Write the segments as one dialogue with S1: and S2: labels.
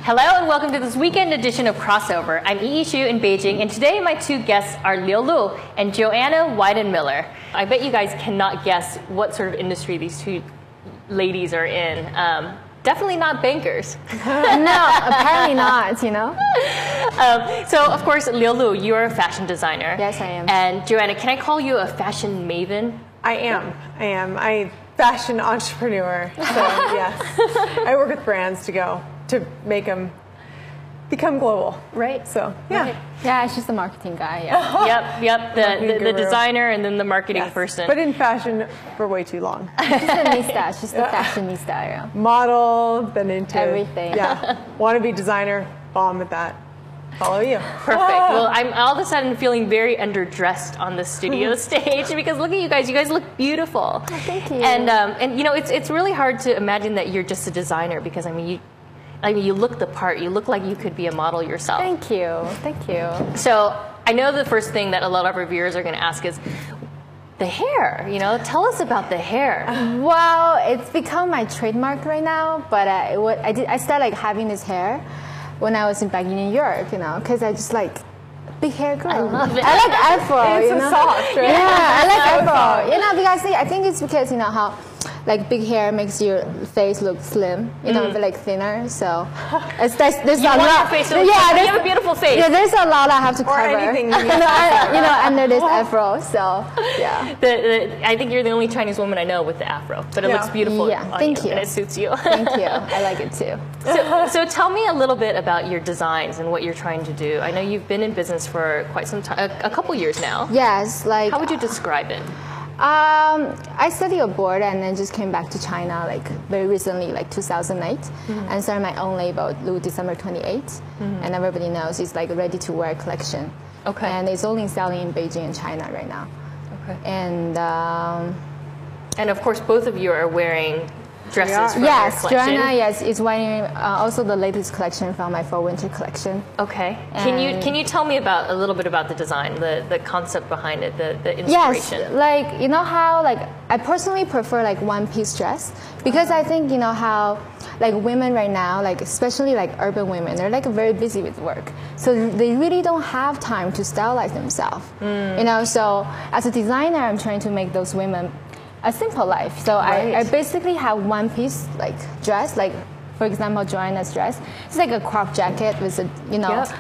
S1: Hello and welcome to this weekend edition of Crossover. I'm Yi Shu in Beijing, and today my two guests are Liu Lu and Joanna Wyden-Miller. I bet you guys cannot guess what sort of industry these two ladies are in. Definitely not bankers.
S2: No, apparently not, you know.
S1: So, of course, Liu Lu, you're a fashion designer.
S2: Yes, I am.
S1: And Joanna, can I call you a fashion maven?
S3: I am. I'm fashion entrepreneur. So, yes. I work with brands to make them become global.
S1: Right.
S3: So, yeah.
S1: Right.
S2: Yeah, she's the marketing guy, yeah.
S1: Yep. The designer and then the marketing person.
S3: But in fashion for way too long.
S2: She's the nista, she's the fashionista, yeah.
S3: Model, then into
S2: everything.
S3: Yeah. Want to be designer, bomb at that. Follow you.
S1: Perfect. Well, I'm all of a sudden feeling very underdressed on the studio stage because look at you guys. You guys look beautiful.
S2: Oh, thank you.
S1: And you know, it's really hard to imagine that you're just a designer because I mean you look the part. You look like you could be a model yourself.
S2: Thank you. Thank you.
S1: So I know the first thing that a lot of our viewers are going to ask is the hair. You know, tell us about the hair.
S2: Well, it's become my trademark right now, but I started like having this hair when I was back in New York, you know, because I just like big hair girl.
S1: I love it.
S2: I like afro,
S3: It's
S2: you
S3: so
S2: know.
S3: soft, right?
S2: Yeah, I like
S3: So
S2: afro.
S3: soft.
S2: You know, because I think it's because you know how like big hair makes your face look slim, you know, but like thinner. So there's
S1: You
S2: a
S1: want
S2: lot.
S1: your face to look slim. You have a beautiful face.
S2: Yeah, there's a lot I have to
S3: Or
S2: cover.
S3: anything.
S2: you know, under this afro. So yeah.
S1: I think you're the only Chinese woman I know with the afro, but it looks beautiful
S2: Yeah,
S1: on
S2: thank you.
S1: and it suits you.
S2: Thank you. I like it too.
S1: So tell me a little bit about your designs and what you're trying to do. I know you've been in business for quite some time, a couple years now.
S2: Yes, like.
S1: How would you describe it?
S2: I studied abroad and then just came back to China like very recently, like 2008, and started my own label, Lu December 28, and everybody knows it's like a ready-to-wear collection.
S1: Okay.
S2: And it's only selling in Beijing and China right now.
S1: Okay.
S2: And
S1: of course, both of you are wearing dresses from
S2: yes,
S1: your collection.
S2: Joanna, is wearing also the latest collection from my fall-winter collection.
S1: Okay. Can you tell me a little bit about the design, the concept behind it, the inspiration?
S2: Yes, like you know how like I personally prefer like one-piece dress because I think you know how like women right now, like especially like urban women, they're like very busy with work, so they really don't have time to stylize themselves. You know, so as a designer, I'm trying to make those women a simple life. So
S1: Right.
S2: I basically have one piece like dress, like for example Joanna's dress. It's like a crop jacket with a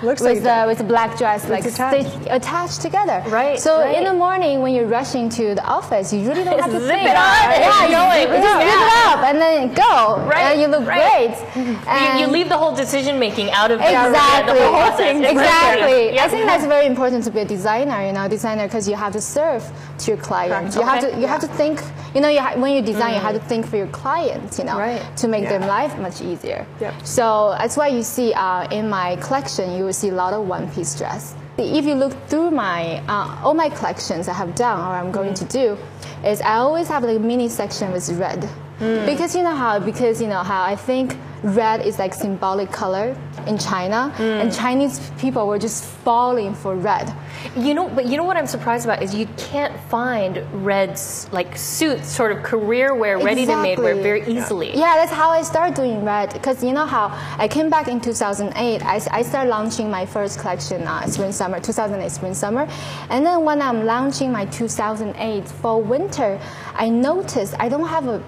S3: looks like
S2: with a black dress like
S3: attached.
S2: attached together.
S1: Right.
S2: So
S1: right.
S2: in the morning when you're rushing to the office, you really don't have to
S1: Zip
S2: think.
S1: it on and
S2: Yeah,
S1: go.
S2: you just zip it up and then go.
S1: Right,
S2: And you look
S1: right.
S2: great. And
S1: You leave the whole decision making out of the
S2: Exactly.
S1: whole process.
S2: Exactly.
S1: Yep.
S2: I think that's very important to be a designer. You know, because you have to serve to your clients. You have to think. You know, when you design, you have to think for your clients. You know,
S1: Right.
S2: to make their life much easier.
S3: Yep.
S2: So that's why you see in my collection, you will see a lot of one-piece dress. If you look through my all my collections I have done or I'm going to do, is I always have like a mini section with red. Because you know how I think red is like symbolic color in China, and Chinese people were just falling for red.
S1: But you know what I'm surprised about is you can't find red like suits, sort of career wear, ready to made wear very easily.
S2: Yeah, that's how I started doing red. Because you know how I came back in 2008. I started launching my first collection, spring summer 2008 spring summer, and then when I'm launching my 2008 fall winter, I noticed I don't have a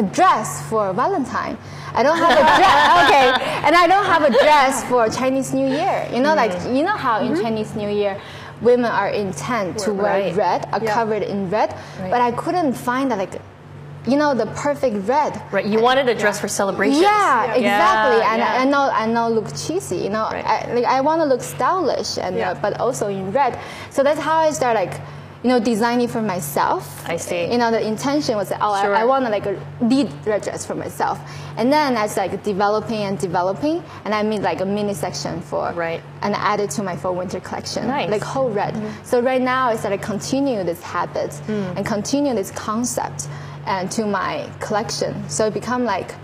S2: dress for Valentine. I don't have a dress. Okay, and I don't have a dress for Chinese New Year. You know, like you know how in Chinese New Year, women are intent to wear red, are covered in red, but I couldn't find that like, you know, the perfect red.
S1: Right. You wanted a dress for celebrations.
S2: Yeah, exactly. And
S1: yeah.
S2: I know look cheesy. You know,
S1: Right.
S2: I want to look stylish and but also in red. So that's how I start like, you know, designing for myself.
S1: I see.
S2: You know, the intention was, I want to like a lead red dress for myself. And then I was like developing, and I made like a mini section for, and I added to my fall winter collection, like whole red. So right now I started continue this habit and continue this concept and to my collection. So it become like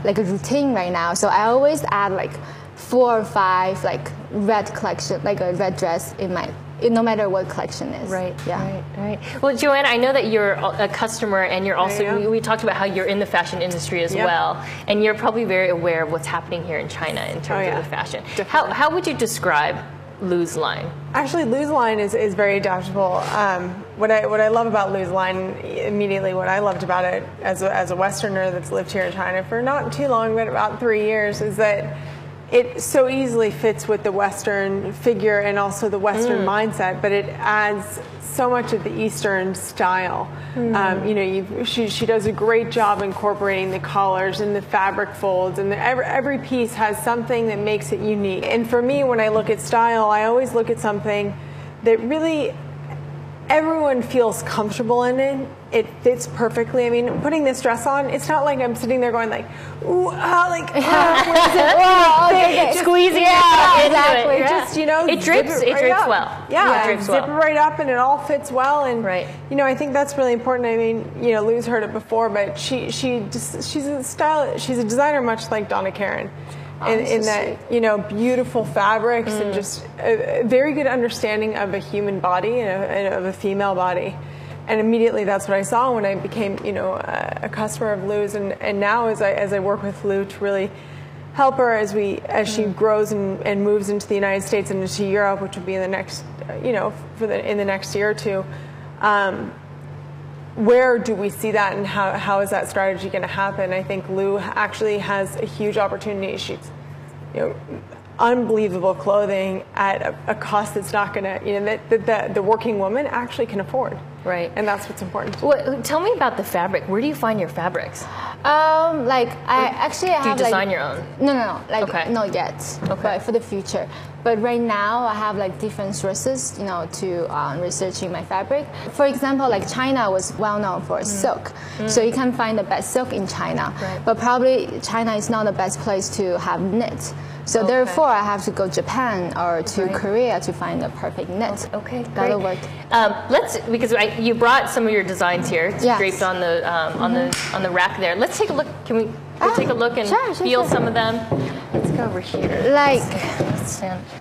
S2: a routine right now. So I always add like 4 or 5 like red collection, like a red dress in no matter what collection is.
S1: Right,
S2: Yeah.
S1: right. Well, Joanna, I know that you're a customer, and you're also, we talked about how you're in the fashion industry as well, and you're probably very aware of what's happening here in China in terms of the fashion. How would you describe Lu's line?
S3: Actually, Lu's line is very adaptable. What I love about Lu's line, immediately what I loved about it as a Westerner that's lived here in China for not too long, but about 3 years, is that it so easily fits with the Western figure and also the Western mindset, but it adds so much of the Eastern style. You know, she does a great job incorporating the collars and the fabric folds, and every piece has something that makes it unique. And for me, when I look at style, I always look at something that really everyone feels comfortable in it. It fits perfectly. I mean, putting this dress on, it's not like I'm sitting there going like, ooh,
S1: squeezing
S2: exactly.
S1: It.
S3: Just, you know,
S1: it drapes well.
S3: Yeah,
S1: it drapes
S3: zip it right up, and it all fits well. And you know, I think that's really important. I mean, you know, Lu's heard it before, but she's a designer much like Donna Karan. In that, you know, beautiful fabrics and just a very good understanding of a human body and of a female body. And immediately that's what I saw when I became, you know, a customer of Lu's. And now as I work with Lu to really help her as she grows and moves into the United States and into Europe, which will be in the next, you know, in the next year or two. Where do we see that, and how is that strategy going to happen? I think Lu actually has a huge opportunity. She's, you know, unbelievable clothing at a cost that's not going to, you know, that the working woman actually can afford.
S1: Right.
S3: And that's what's important.
S1: Well, tell me about the fabric. Where do you find your fabrics?
S2: Like I actually have.
S1: Do you design your own?
S2: No. Like not yet. Okay. But for the future. But right now I have like different sources, you know, to researching my fabric. For example, like China was well known for silk, so you can find the best silk in China. Right. But probably China is not the best place to have knit. So therefore, I have to go Japan or to Korea to find the perfect knit.
S1: Okay,
S2: that'll work.
S1: Because you brought some of your designs here. It's draped on the on the rack there. Let's take a look. Can we take a look and feel some of them? Let's go over here.
S2: Like,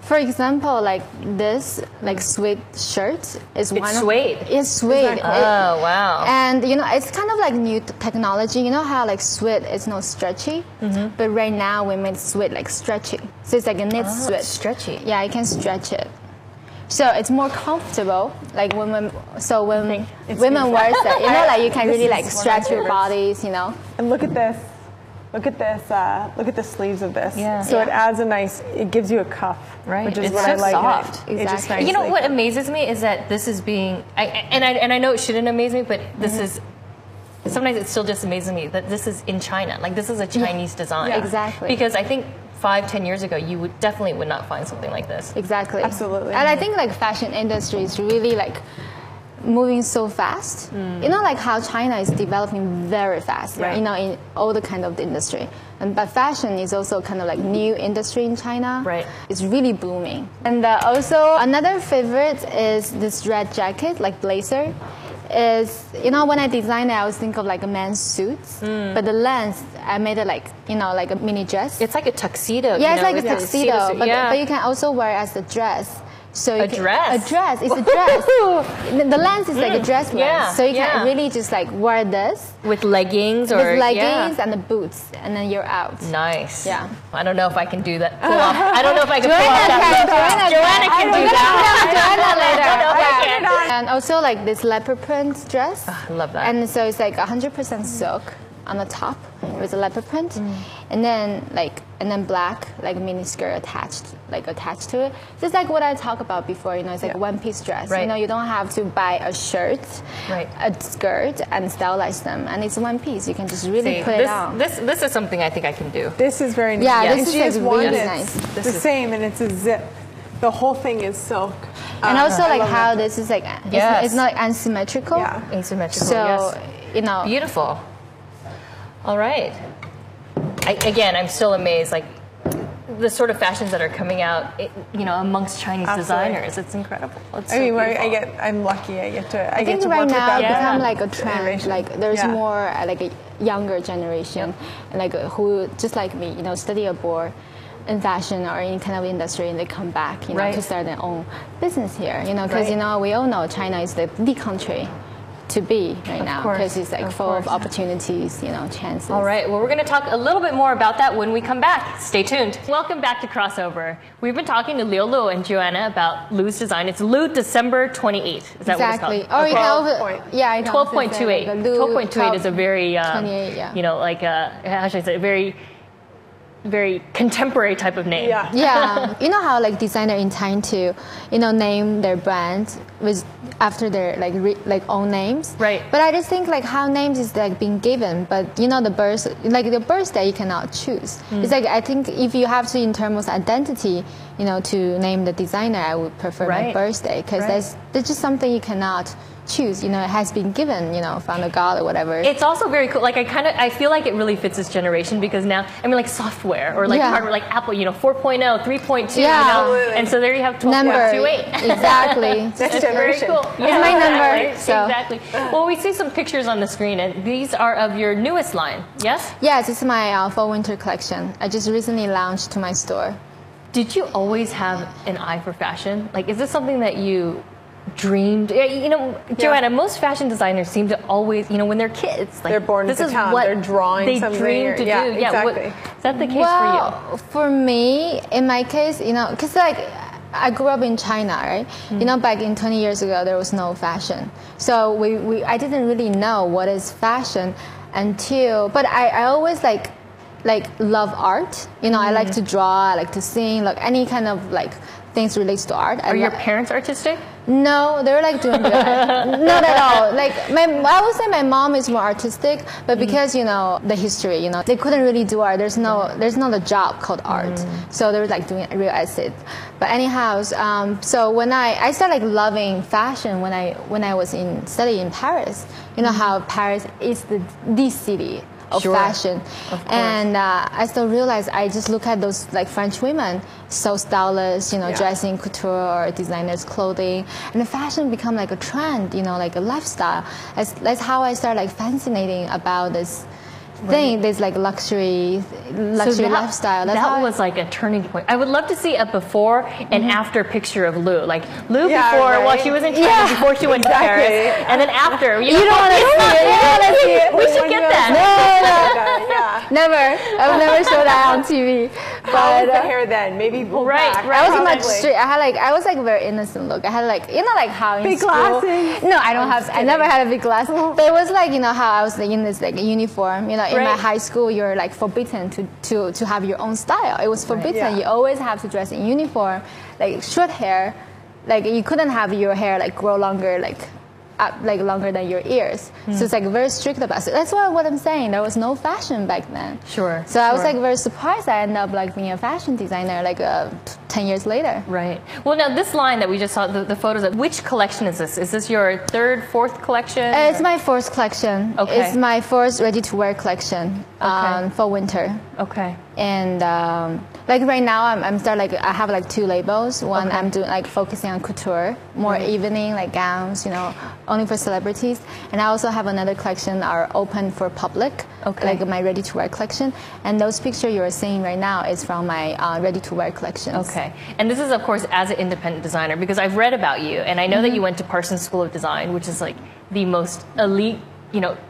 S2: for example, like this, like suede shirt is one.
S1: It's suede.
S2: It's suede.
S1: Exactly. Oh wow!
S2: And you know, it's kind of like new technology. You know how like suede is not stretchy, but right now we made suede like stretchy. So it's like a knit suede.
S1: Stretchy.
S2: Yeah, you can stretch it. So it's more comfortable, like when women wear it, you know, like you can really like stretch your bodies, you know.
S3: And look at this. Look at this. Look at the sleeves of this.
S1: Yeah.
S3: So it adds it gives you a cuff,
S1: right?
S3: Which is
S1: it's
S3: what
S1: so
S3: I like.
S1: Soft.
S3: It just
S2: Exactly.
S1: You know what amazes me is that this is being, and I know it shouldn't amaze me, but this is. Sometimes it still just amazes me that this is in China. Like this is a Chinese design.
S2: Yeah. Exactly.
S1: Because I think 5-10 years ago, you would definitely not find something like this.
S2: Exactly.
S3: Absolutely.
S2: And I think like fashion industry is really like moving so fast. You know, like how China is developing very fast, right? You know, in all the kind of the industry. But fashion is also kind of like new industry in China.
S1: Right.
S2: It's really booming. And also another favorite is this red jacket, like blazer. Is, you know, when I designed it, I was thinking of like a man's suit, but the length, I made it like, you know, like a mini dress.
S1: It's like a tuxedo.
S2: Yeah, it's like a tuxedo, but you can also wear it as a dress. So
S1: a dress?
S2: A dress. It's a dress. The length is like a dress length. So you can really just like wear this.
S1: With leggings or...
S2: With leggings and the boots, and then you're out.
S1: Nice.
S2: Yeah.
S1: I don't know if I can do that. I don't know if I can pull off that. Joanna can do that.
S2: Joanna later. And also like this leopard print dress.
S1: I love that.
S2: And so it's like 100% silk on the top with a leopard print, and then black like mini skirt attached to it. Just like what I talked about before, you know, it's like a one-piece dress.
S1: Right.
S2: You know, you don't have to buy a shirt, a skirt, and stylize them, and it's one piece. You can just really put it on.
S1: This is something I think I can do.
S3: This is very nice.
S2: Yeah, this
S3: she
S2: is
S3: has one
S2: really
S3: that's
S2: nice.
S3: the same, and it's a zip. The whole thing is silk.
S2: And also like how this is like it's not asymmetrical.
S3: Yeah,
S1: asymmetrical.
S2: So you know,
S1: beautiful. All right. I'm still amazed. Like the sort of fashions that are coming out, you know, amongst Chinese designers. It's incredible. It's
S3: I'm lucky. I get to
S2: I think
S3: to
S2: right
S3: work with
S2: now
S3: that.
S2: become like a trend. Like there's more like a younger generation, like who just like me, you know, study abroad. in fashion or any kind of industry, and they come back, to start their own business here, because we all know China is the country to be right now, because it's like full of opportunities, chances.
S1: All right, well, we're going to talk a little bit more about that when we come back. Stay tuned. Welcome back to Crossover. We've been talking to Liu Lu and Joanna about Lu's design. It's Lu December 28th. Is that what it's called?
S2: Oh,
S1: okay.
S2: 12.28.
S1: 12.28 is a very,
S2: 28, yeah.
S1: how should I say, very contemporary type of name.
S2: Yeah. You know how like designer in time to, name their brand with after their like own names.
S1: Right.
S2: But I just think like how names is like being given, but the birthday you cannot choose. It's like I think if you have to in terms of identity, to name the designer, I would prefer my birthday because there's just something you cannot choose. It has been given, from the God or whatever.
S1: It's also very cool. Like I feel like it really fits this generation because now, like software or like hardware, like Apple, 4.0, 3.2, and so there you have 12.28.
S2: Exactly.
S3: Next generation.
S1: Very cool.
S2: It's my number. So.
S1: Exactly. Well, we see some pictures on the screen, and these are of your newest line. Yes.
S2: Yes, it's my fall/winter collection. I just recently launched to my store.
S1: Did you always have an eye for fashion? Like, is this something that you dreamed? Joanna, most fashion designers seem to always, when they're kids, like
S3: they're born into town, they're drawing
S1: they
S3: something.
S1: Dream to do.
S3: Exactly.
S1: Is that the case for you?
S2: For me, in my case, because like I grew up in China, right? Back in 20 years ago, there was no fashion, so I didn't really know what is fashion but I always like love art. I like to draw, I like to sing, like any kind of like things relates to art.
S1: Are your parents artistic?
S2: No, they're like doing good. Not at all. Like I would say my mom is more artistic, but because the history, they couldn't really do art. There's not a job called art, so they were like doing real estate. But anyhow, so when I started like loving fashion when I was studying in Paris. How Paris is the city of fashion, and I still realize I just look at those like French women, so stylish, dressing couture or designers' clothing, and the fashion become like a trend, like a lifestyle. That's how I started like fascinating about this thing, this like luxury lifestyle.
S1: That was like a turning point. I would love to see a before and after picture of Lu. Like Lu before, while she was in China, before she went to Paris, and then after. You don't want to see it. We should get that.
S2: No. Never. I would never show that on TV.
S3: How was the hair then? Maybe pulled back.
S2: I was much straight. I was like very innocent look. I had like like how in
S3: big
S2: school.
S3: glasses.
S2: No, I don't have. I never had a big glass. But it was like how I was like in this like uniform. In my high school, you're like forbidden to have your own style. It was forbidden. You always have to dress in uniform, like short hair. Like you couldn't have your hair like grow longer, like longer than your ears. So it's like very strict about it. That's what I'm saying. There was no fashion back then.
S1: Sure.
S2: So I was like very surprised I ended up like being a fashion designer like 10 years later.
S1: Right. Well, now this line that we just saw, the photos of, which collection is this? Is this your third, fourth collection?
S2: It's my fourth collection.
S1: Okay.
S2: It's my first ready-to-wear collection for winter.
S1: Okay.
S2: And like right now, I'm starting I have like two labels. One I'm doing like focusing on couture, more evening like gowns, only for celebrities. And I also have another collection are open for public, like my ready-to-wear collection. And those pictures you're seeing right now is from my ready-to-wear collections.
S1: Okay. And this is of course as an independent designer because I've read about you and I know that you went to Parsons School of Design, which is like the most elite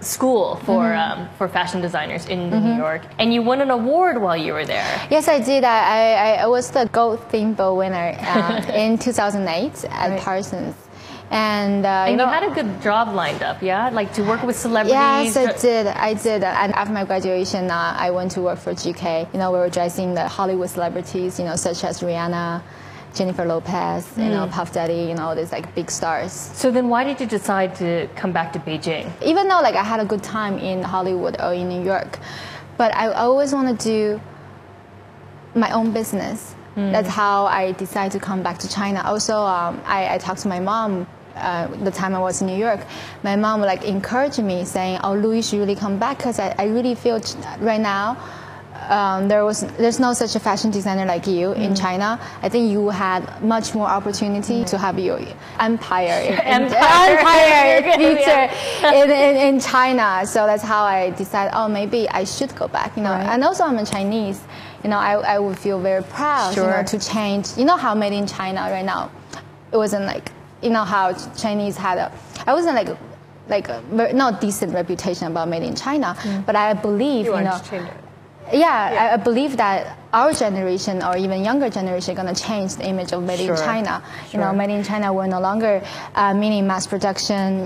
S1: school for fashion designers in New York, and you won an award while you were there.
S2: Yes, I did. I was the gold theme bowl winner in 2008 at Parsons. And
S1: you had a good job lined up, like to work with celebrities.
S2: Yes, I did. And after my graduation, I went to work for GK. We were dressing the Hollywood celebrities, such as Rihanna, Jennifer Lopez, Puff Daddy, all these like big stars.
S1: So then why did you decide to come back to Beijing?
S2: Even though like I had a good time in Hollywood or in New York, but I always want to do my own business. That's how I decided to come back to China. Also, I talked to my mom the time I was in New York. My mom would like encourage me saying, oh, Lu, you should really come back because I really feel right now there's no such a fashion designer like you in China. I think you had much more opportunity to have your empire future in China. So that's how I decided, oh, maybe I should go back. And also I'm a Chinese. I would feel very proud,
S1: Sure.
S2: to change. You know how made in China right now, it wasn't like, how Chinese had I wasn't like a not decent reputation about made in China, but I believe,
S3: You want to change it.
S2: Yeah, I believe that our generation or even younger generation are going to change the image of made in
S1: Sure.
S2: China.
S1: Sure.
S2: Made in China will no longer meaning mass production,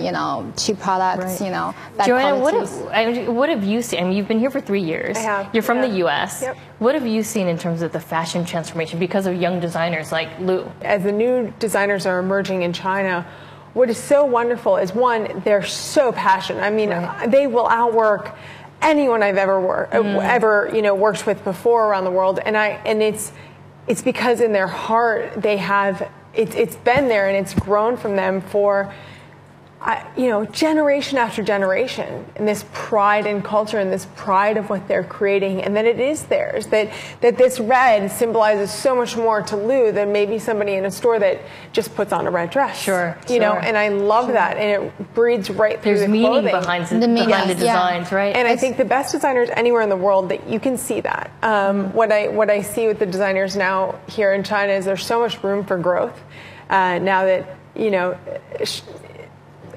S2: cheap products,
S1: Right.
S2: bad
S1: Joanna,
S2: qualities.
S1: what have you seen? I mean, you've been here for 3 years.
S3: I have,
S1: You're from
S3: yeah.
S1: the U.S.
S3: Yep.
S1: What have you seen in terms of the fashion transformation because of young designers like Lu?
S3: As the new designers are emerging in China, what is so wonderful is, one, they're so passionate. I mean,
S1: Right.
S3: they will outwork anyone I've ever worked with before around the world, and it's because in their heart they have it's been there and it's grown from them for generation after generation, and this pride in culture and this pride of what they're creating, and that it is theirs. That this red symbolizes so much more to Lu than maybe somebody in a store that just puts on a red dress.
S1: Sure,
S3: And I love that, and it breeds right through
S1: There's
S3: the
S1: meaning
S3: clothing.
S1: behind the
S2: meaning,
S1: designs, right?
S3: And I think the best designers anywhere in the world, that you can see that. What I see with the designers now here in China is there's so much room for growth. Now that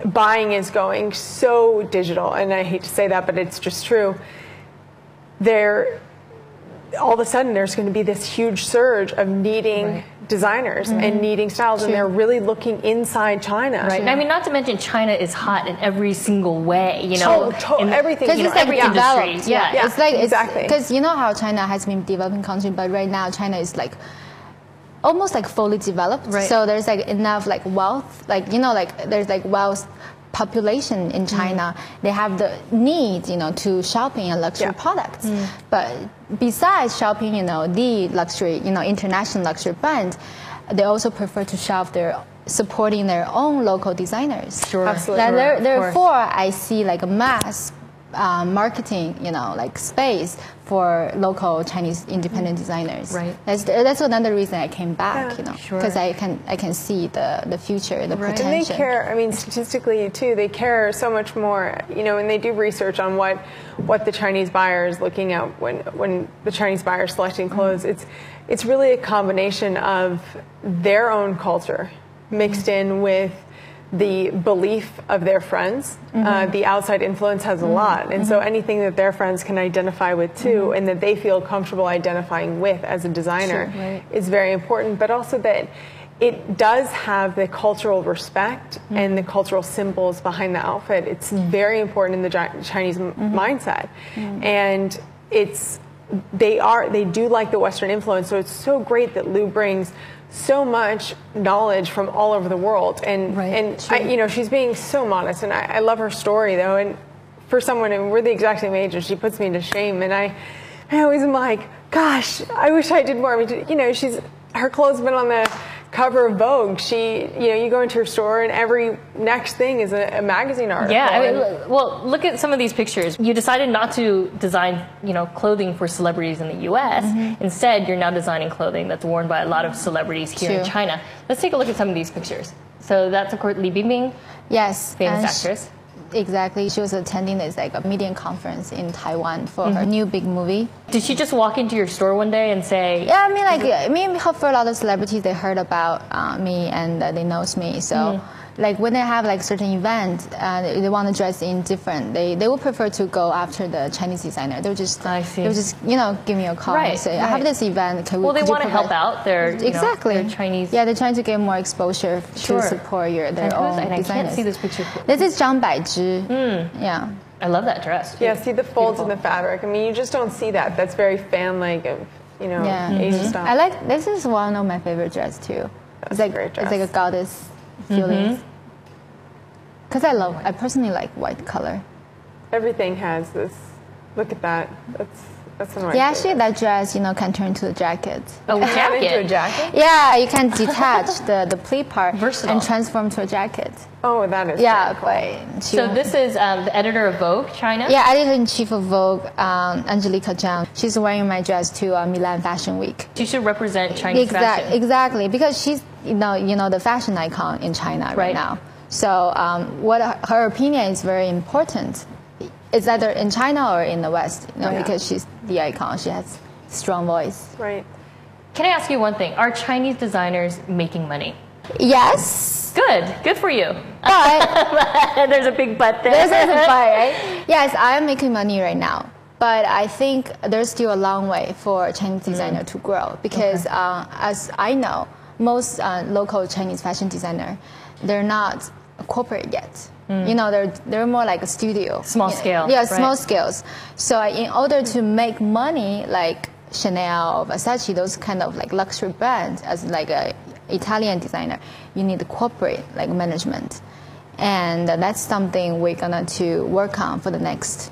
S3: buying is going so digital, and I hate to say that, but it's just true. All of a sudden, there's going to be this huge surge of needing designers and needing styles, and they're really looking inside China.
S1: Right. And I mean, not to mention China is hot in every single way. In
S3: everything.
S2: Because it's like
S1: every
S2: developed.
S1: industry.
S2: Yeah, it's like
S3: exactly.
S2: Because you know how China has been developing country, but right now China is like almost like fully developed.
S1: Right.
S2: So there's like enough like wealth, there's like wealth population in China. They have the need, to shopping and luxury products. But besides shopping, the luxury, international luxury brand, they also prefer to shop supporting their own local designers.
S1: Sure.
S3: Absolutely.
S2: And
S1: Sure, of
S2: therefore, I see like a mass marketing, like space for local Chinese independent designers.
S1: Right.
S2: That's another reason I came back,
S1: Sure.
S2: because I can see the future, the
S1: Right.
S2: potential.
S3: And they care, I mean, statistically too, they care so much more, and they do research on what the Chinese buyer is looking at when the Chinese buyer is selecting clothes. It's really a combination of their own culture mixed in with the belief of their friends. The outside influence has a lot, and so anything that their friends can identify with too, and that they feel comfortable identifying with as a designer,
S1: Sure, right.
S3: is very important. But also that it does have the cultural respect and the cultural symbols behind the outfit. It's very important in the Chinese mindset, and they do like the Western influence. So it's so great that Lu brings so much knowledge from all over the world, and she's being so modest, and I love her story though. And for someone, and we're the exact same age, and she puts me to shame. And I always am like, gosh, I wish I did more. I mean, her clothes have been on the cover of Vogue. You go into her store, and every next thing is a magazine article.
S1: Yeah, I mean, well, look at some of these pictures. You decided not to design, clothing for celebrities in the U.S. Instead, you're now designing clothing that's worn by a lot of celebrities here in
S2: True.
S1: China. Let's take a look at some of these pictures. So that's, of course, Li Bingbing,
S2: Yes,
S1: famous
S2: and
S1: actress.
S2: Exactly. She was attending this like a media conference in Taiwan for her new big movie.
S1: Did she just walk into your store one day and say,
S2: Yeah, I mean, for a lot of celebrities, they heard about me and they knows me. So, like when they have like certain event, they want to dress in different. They would prefer to go after the Chinese designer. They'll just give me a call and say, I have this event.
S1: well, they want to help out their
S2: exactly
S1: their Chinese.
S2: Yeah, they're trying to get more exposure
S1: Sure.
S2: to support their own
S1: And I
S2: designers.
S1: can't see this picture.
S2: This is Zhang Baizhi. Yeah.
S1: I love that dress.
S3: Yeah, see the folds in the fabric. I mean, you just don't see that. That's very fan-like of, Asian style.
S2: This is one of my favorite dress too.
S3: That's a great dress.
S2: It's like a goddess feeling. Because I personally like white color.
S3: Everything has this. Look at that. That's one of my
S2: Actually,
S3: favorites.
S2: that dress, can turn into a jacket.
S1: Oh,
S3: Turn
S1: jacket.
S3: into a jacket?
S2: Yeah, you can detach the pleat part
S1: Versatile.
S2: and transform to a jacket.
S3: Oh, that is
S2: Yeah,
S3: very cool.
S2: but
S1: So this is the editor of Vogue China.
S2: Yeah, editor-in-chief of Vogue, Angelica Zhang. She's wearing my dress to Milan Fashion Week.
S1: She should represent Chinese fashion.
S2: Exactly, because she's the fashion icon in China right now. So what her opinion is very important. It's either in China or in the West, because she's the icon. She has strong voice.
S3: Right.
S1: Can I ask you one thing? Are Chinese designers making money?
S2: Yes.
S1: Good for you.
S2: But
S1: there's a big but there.
S2: there's a but, right? Yes, I am making money right now. But I think there's still a long way for Chinese designer to grow because as I know, most local Chinese fashion designer, they're not corporate yet. You know, they're more like a studio.
S1: Small scale.
S2: Yeah,
S1: right.
S2: small scales. So in order to make money, like Chanel, Versace, those kind of like luxury brands, as like a Italian designer, you need the corporate like management, and that's something we're gonna to work on for the next,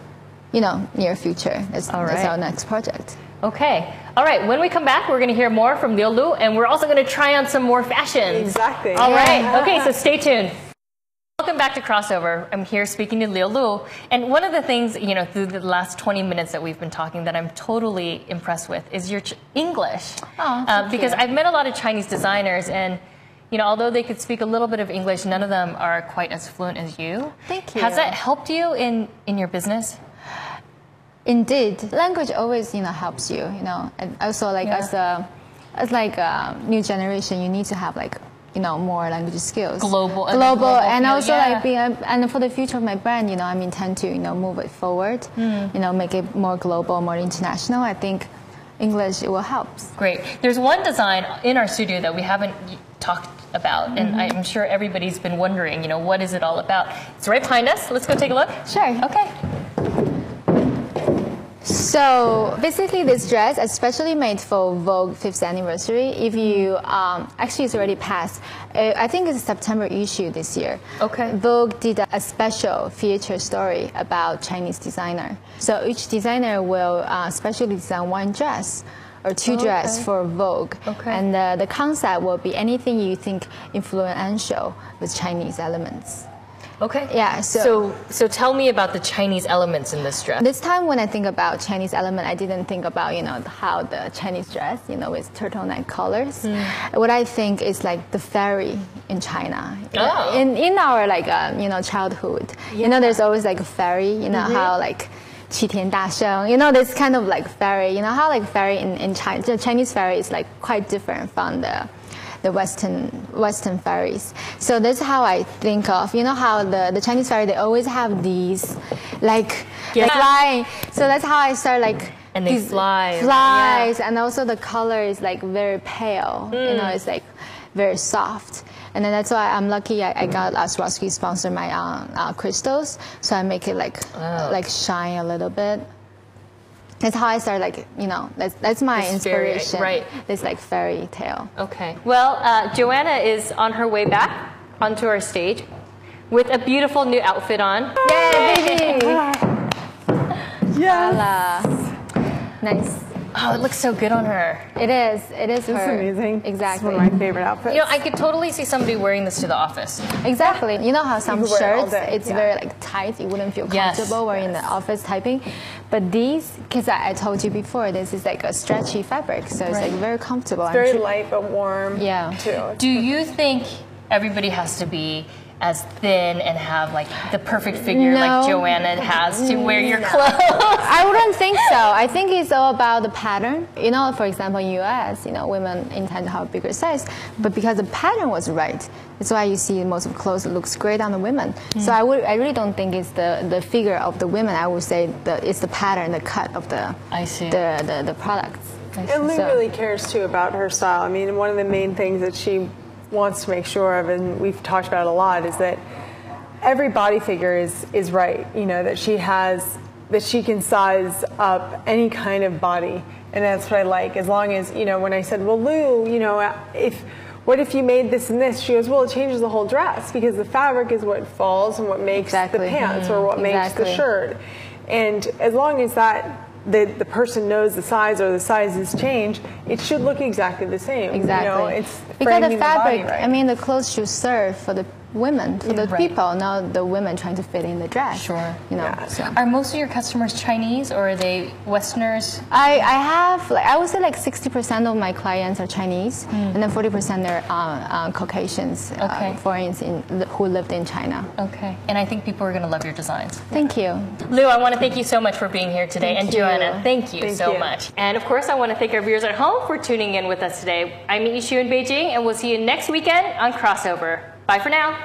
S2: near future. That's our next project.
S1: Okay. All right. When we come back, we're going to hear more from Liu Lu, and we're also going to try on some more fashions.
S3: Exactly.
S1: All right. Okay, so stay tuned. Welcome back to Crossover. I'm here speaking to Liu Lu, and one of the things, through the last 20 minutes that we've been talking that I'm totally impressed with is your English.
S2: Oh,
S1: because I've met a lot of Chinese designers, and although they could speak a little bit of English, none of them are quite as fluent as you.
S2: Thank you.
S1: Has that helped you in your business?
S2: Indeed, language always helps you. And also like as a new generation, you need to have like more language skills. Global, and also like being and for the future of my brand, I intend to move it forward. Make it more global, more international. I think English will help.
S1: Great. There's one design in our studio that we haven't talked about, and I'm sure everybody's been wondering, what is it all about? It's right behind us. Let's go take a look.
S2: Sure.
S1: Okay.
S2: So basically this dress, especially made for Vogue 5th anniversary, if you, actually it's already passed. I think it's a September issue this year.
S1: Okay.
S2: Vogue did a special feature story about Chinese designer. So each designer will specially design one dress or two dresses for Vogue.
S1: Okay.
S2: And the concept will be anything you think influential with Chinese elements.
S1: Okay.
S2: Yeah.
S1: So tell me about the Chinese elements in this dress.
S2: This time when I think about Chinese element, I didn't think about how the Chinese dress, with turtleneck colors. What I think is like the fairy in China.
S1: Oh.
S2: In our like childhood, there's always like a fairy. How like 齐天大圣, this kind of like fairy. How like fairy in China, the Chinese fairy is like quite different from the Western fairies. So that's how I think of, how the Chinese fairy, they always have these like flying. So that's how I start like,
S1: and they flies,
S2: and also the color is like very pale. It's like very soft. And then that's why I'm lucky I got Swarovski sponsor my crystals, so I make it like shine a little bit. That's how I started, like, that's my inspiration.
S1: Right.
S2: This, like, fairy tale.
S1: Okay. Well, Joanna is on her way back onto our stage with a beautiful new outfit on.
S2: Yay, baby!
S3: Yes!
S2: Nice.
S1: Oh, it looks so good on her.
S2: It is. It is
S3: It's
S2: her.
S3: amazing.
S2: Exactly.
S3: It's one of my favorite outfits.
S1: I could totally see somebody wearing this to the office.
S2: Exactly. You know how some
S3: could wear it all
S2: shirts,
S3: day.
S2: it's very like tight, you wouldn't feel
S1: Yes.
S2: comfortable wearing in the office typing. But these, because I told you before, this is like a stretchy fabric, so it's like very comfortable.
S3: It's very light but warm.
S2: Yeah.
S3: Too.
S1: Do you think everybody has to be as thin and have like the perfect figure like Joanna has to wear your clothes?
S2: I wouldn't think so. I think it's all about the pattern. For example, in US, women intend to have a bigger size, but because the pattern was right, that's why you see most of the clothes looks great on the women. So I really don't think it's the figure of the women. I would say it's the pattern, the cut of the the products.
S3: And Lou really cares too about her style. I mean, one of the main things that she wants to make sure of, and we've talked about it a lot, is that every body figure is right. That she can size up any kind of body, and that's what I like. As long as when I said, well, Lou, what if you made this and this? She goes, well, it changes the whole dress because the fabric is what falls and what makes the pants or what makes the shirt. And as long as the person knows the size or the sizes change, it should look exactly the same.
S2: Exactly.
S3: It's
S2: because the
S3: framing
S2: fabric,
S3: body right.
S2: I mean, the clothes should serve for women, for the
S1: Right.
S2: people, not the women trying to fit in the dress.
S1: Sure.
S2: You know.
S3: Yeah.
S2: So.
S1: Are most of your customers Chinese or are they Westerners?
S2: I have, like, I would say like 60% of my clients are Chinese, and then 40% are Caucasians,
S1: Okay.
S2: foreigners who lived in China.
S1: Okay. And I think people are going to love your designs.
S2: Thank you.
S1: Lou, I want to thank you so much for being here today.
S2: Thank
S1: and
S2: you.
S1: Joanna, thank you
S3: Thank
S1: so
S3: you.
S1: much. And of course, I want to thank our viewers at home for tuning in with us today. I'm Yi Shu in Beijing, and we'll see you next weekend on Crossover. Bye for now.